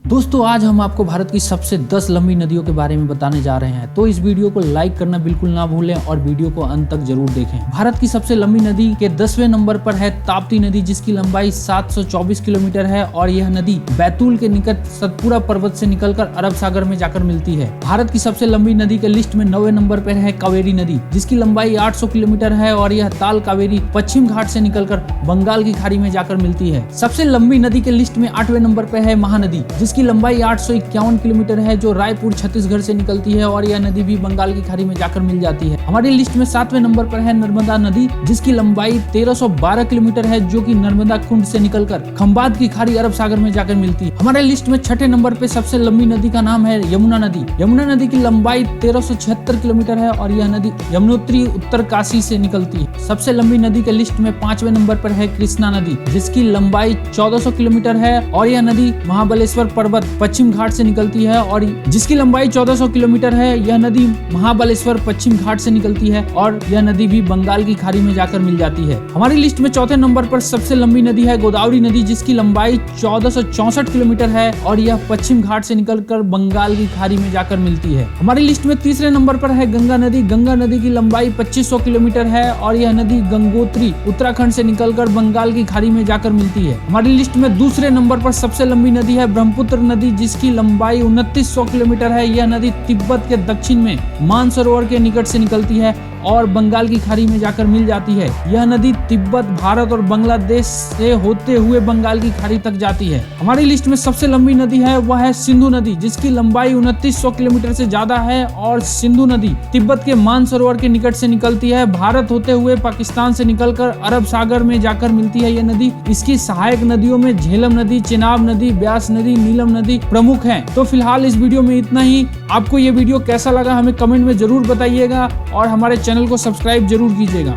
दोस्तों आज हम आपको भारत की सबसे 10 लंबी नदियों के बारे में बताने जा रहे हैं, तो इस वीडियो को लाइक करना बिल्कुल ना भूलें और वीडियो को अंत तक जरूर देखें। भारत की सबसे लंबी नदी के 10वें नंबर पर है ताप्ती नदी, जिसकी लंबाई 724 किलोमीटर है और यह नदी बैतूल के निकट सतपुड़ा पर्वत से निकलकर अरब सागर में जाकर मिलती है। भारत की सबसे लंबी नदी के लिस्ट में 9वें नंबर पर है कावेरी नदी, जिसकी लंबाई 800 किलोमीटर है और यह ताल कावेरी पश्चिम घाट से निकलकर बंगाल की खाड़ी में जाकर मिलती है। सबसे लंबी नदी के लिस्ट में 8वें नंबर पर है महानदी, जिसकी लंबाई 851 किलोमीटर है, जो रायपुर छत्तीसगढ़ से निकलती है और यह नदी भी बंगाल की खाड़ी में जाकर मिल जाती है। हमारी लिस्ट में 7वें नंबर पर है नर्मदा नदी, जिसकी लंबाई 1312 किलोमीटर है, जो कि नर्मदा कुंड से निकलकर खंबात की खाड़ी अरब सागर में जाकर मिलती है। हमारे लिस्ट में 6ठे नंबर पे सबसे लंबी नदी का नाम है यमुना नदी। यमुना नदी की लंबाई 1376 किलोमीटर है और यह नदी यमुनोत्री उत्तर काशी से निकलती है। सबसे लंबी नदी के लिस्ट में 5वें नंबर पर है कृष्णा नदी, जिसकी लंबाई 1400 किलोमीटर है और यह नदी महाबलेश्वर पर्वत पश्चिम घाट से निकलती है और जिसकी लंबाई 1400 किलोमीटर है। यह नदी महाबलेश्वर पश्चिम घाट से निकलती है और यह नदी भी बंगाल की खाड़ी में जाकर मिल जाती है। हमारी लिस्ट में 4थे नंबर पर सबसे लंबी नदी है गोदावरी नदी, जिसकी लंबाई 1464 किलोमीटर है और यह पश्चिम घाट से निकलकर बंगाल की खाड़ी में जाकर मिलती है। हमारी लिस्ट में 3रे नंबर पर है गंगा नदी। गंगा नदी की लंबाई 2500 किलोमीटर है और यह नदी गंगोत्री उत्तराखंड से निकलकर बंगाल की खाड़ी में जाकर मिलती है। हमारी लिस्ट में 2रे नंबर पर सबसे लंबी नदी है ब्रह्मपुत्र नदी, जिसकी लंबाई 2900 किलोमीटर है। यह नदी तिब्बत के दक्षिण में मानसरोवर के निकट से निकलती है और बंगाल की खाड़ी में जाकर मिल जाती है। यह नदी तिब्बत, भारत और बांग्लादेश से होते हुए बंगाल की खाड़ी तक जाती है। हमारी लिस्ट में सबसे लंबी नदी है वह है सिंधु नदी, जिसकी लंबाई 2900 किलोमीटर से ज्यादा है और सिंधु नदी तिब्बत के मानसरोवर के निकट से निकलती है। भारत होते हुए पाकिस्तान से निकलकर अरब सागर में जाकर मिलती है। यह नदी इसकी सहायक नदियों में झेलम नदी, चेनाब नदी, ब्यास नदी, नीलम नदी प्रमुख है। तो फिलहाल इस वीडियो में इतना ही। आपको ये वीडियो कैसा लगा हमें कमेंट में जरूर बताइएगा और हमारे चैनल को सब्सक्राइब जरूर कीजिएगा।